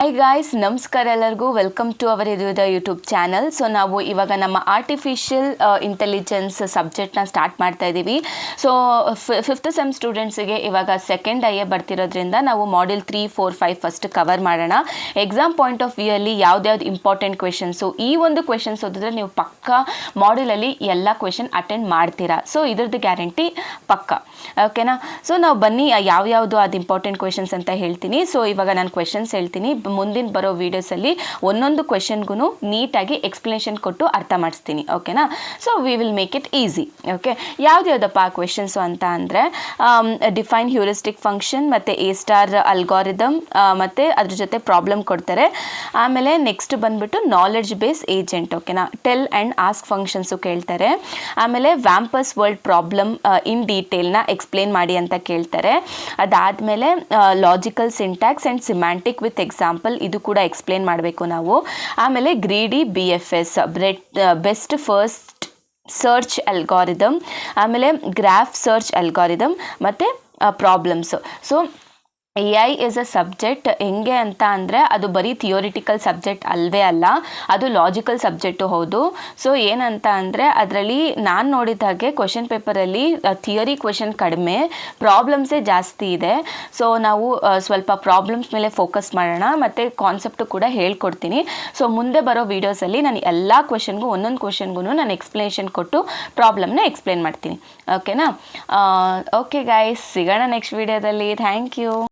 Hi guys, ನಮಸ್ಕಾರ ಎಲ್ಲರಿಗೂ. Welcome to our ಎದುದ ಯೂಟ್ಯೂಬ್ ಚಾನಲ್. ಸೊ ನಾವು ಇವಾಗ ನಮ್ಮ ಆರ್ಟಿಫಿಷಿಯಲ್ ಇಂಟೆಲಿಜೆನ್ಸ್ ಸಬ್ಜೆಕ್ಟ್ನ ಸ್ಟಾರ್ಟ್ ಮಾಡ್ತಾ ಇದ್ದೀವಿ. ಸೊ ಫಿಫ್ತ್ ಸೆಮ್ ಸ್ಟೂಡೆಂಟ್ಸಿಗೆ ಇವಾಗ ಸೆಕೆಂಡ್ ಐ ಎ ಬರ್ತಿರೋದ್ರಿಂದ ನಾವು ಮಾಡ್ಯೂಲ್ 3, 4, 5 ಫಸ್ಟ್ ಕವರ್ ಮಾಡೋಣ. ಎಕ್ಸಾಮ್ ಪಾಯಿಂಟ್ ಆಫ್ ವ್ಯೂ ಅಲ್ಲಿ ಯಾವ್ದ್ಯಾವ್ದು ಇಂಪಾರ್ಟೆಂಟ್ ಕ್ವೆಶನ್ಸು, ಈ ಒಂದು ಕ್ವೆಶನ್ಸ್ ಓದಿದ್ರೆ ನೀವು ಪಕ್ಕ ಮಾಡ್ಯೂಲಲ್ಲಿ ಎಲ್ಲ ಕ್ವೆಶನ್ ಅಟೆಂಡ್ ಮಾಡ್ತೀರಾ. ಸೊ ಇದ್ರದ್ದು ಗ್ಯಾರಂಟಿ ಪಕ್ಕ, ಓಕೆನಾ. ಸೊ ನಾವು ಬನ್ನಿ ಯಾವ್ಯಾವುದು ಅದು ಇಂಪಾರ್ಟೆಂಟ್ ಕ್ವೆಶನ್ಸ್ ಅಂತ ಹೇಳ್ತೀನಿ. ಸೊ ಇವಾಗ ನಾನು ಕ್ವೆಶನ್ಸ್ ಹೇಳ್ತೀನಿ, ಮುಂದಿನ ಬರೋ ವೀಡಿಯೋಸಲ್ಲಿ ಒಂದೊಂದು ಕ್ವೆಶನ್ಗೂ ನೀಟಾಗಿ ಎಕ್ಸ್ಪ್ಲನೇಷನ್ ಕೊಟ್ಟು ಅರ್ಥ ಮಾಡಿಸ್ತೀನಿ, ಓಕೆನಾ. So we will make it easy, okay. ಯಾವುದ್ಯಾವುದಪ್ಪ ಆ ಕ್ವೆಶನ್ಸು ಅಂತ ಅಂದರೆ ಡಿಫೈನ್ ಹ್ಯೂರಿಸ್ಟಿಕ್ ಫಂಕ್ಷನ್ ಮತ್ತು ಎ ಸ್ಟಾರ್ ಅಲ್ಗಾರಿದಮ್ ಮತ್ತು ಅದ್ರ ಜೊತೆ ಪ್ರಾಬ್ಲಮ್ ಕೊಡ್ತಾರೆ. ಆಮೇಲೆ ನೆಕ್ಸ್ಟ್ ಬಂದುಬಿಟ್ಟು ನಾಲೆಡ್ಜ್ ಬೇಸ್ ಏಜೆಂಟ್, ಓಕೆನಾ. ಟೆಲ್ ಆ್ಯಂಡ್ ಆಸ್ಕ್ ಫಂಕ್ಷನ್ಸು ಕೇಳ್ತಾರೆ. ಆಮೇಲೆ ವ್ಯಾಂಪಸ್ ವರ್ಲ್ಡ್ ಪ್ರಾಬ್ಲಮ್ ಇನ್ ಡೀಟೇಲ್ನ ಎಕ್ಸ್ಪ್ಲೇನ್ ಮಾಡಿ ಅಂತ ಕೇಳ್ತಾರೆ. ಅದಾದಮೇಲೆ logical syntax and semantic with example, ಇದು ಕೂಡ ಎಕ್ಸ್ಪ್ಲೇನ್ ಮಾಡಬೇಕು ನಾವು. ಆಮೇಲೆ greedy BFS best first search algorithm, ಆಮೇಲೆ ಗ್ರಾಫ್ ಸರ್ಚ್ ಅಲ್ಗಾರಿದಮ್ ಮತ್ತು problems. So AI is a subject ಹೆಂಗೆ ಅಂತ ಅಂದರೆ ಅದು ಬರೀ ಥಿಯೋರಿಟಿಕಲ್ ಸಬ್ಜೆಕ್ಟ್ ಅಲ್ಲವೇ ಅಲ್ಲ, ಅದು ಲಾಜಿಕಲ್ ಸಬ್ಜೆಕ್ಟು ಹೌದು. ಸೊ ಏನಂತ ಅಂದರೆ ಅದರಲ್ಲಿ ನಾನು ನೋಡಿದ ಹಾಗೆ ಕ್ವೆಶನ್ ಪೇಪರಲ್ಲಿ ಥಿಯರಿ ಕ್ವೆಶನ್ ಕಡಿಮೆ, ಪ್ರಾಬ್ಲಮ್ಸೇ ಜಾಸ್ತಿ ಇದೆ. ಸೊ ನಾವು ಸ್ವಲ್ಪ ಪ್ರಾಬ್ಲಮ್ಸ್ ಮೇಲೆ ಫೋಕಸ್ ಮಾಡೋಣ, ಮತ್ತು ಕಾನ್ಸೆಪ್ಟು ಕೂಡ ಹೇಳ್ಕೊಡ್ತೀನಿ. ಸೊ ಮುಂದೆ ಬರೋ ವೀಡಿಯೋಸಲ್ಲಿ ನಾನು ಎಲ್ಲ ಕ್ವೆಶನ್ಗೂ ಒಂದೊಂದು ಕ್ವೆಶನ್ಗೂ ನಾನು ಎಕ್ಸ್ಪ್ಲನೇಷನ್ ಕೊಟ್ಟು ಪ್ರಾಬ್ಲಮ್ನ ಎಕ್ಸ್ಪ್ಲೇನ್ ಮಾಡ್ತೀನಿ, ಓಕೆನಾ. ಓಕೆ ಗೈಸ್, ಸಿಗೋಣ ನೆಕ್ಸ್ಟ್ ವೀಡಿಯೋದಲ್ಲಿ. Thank you.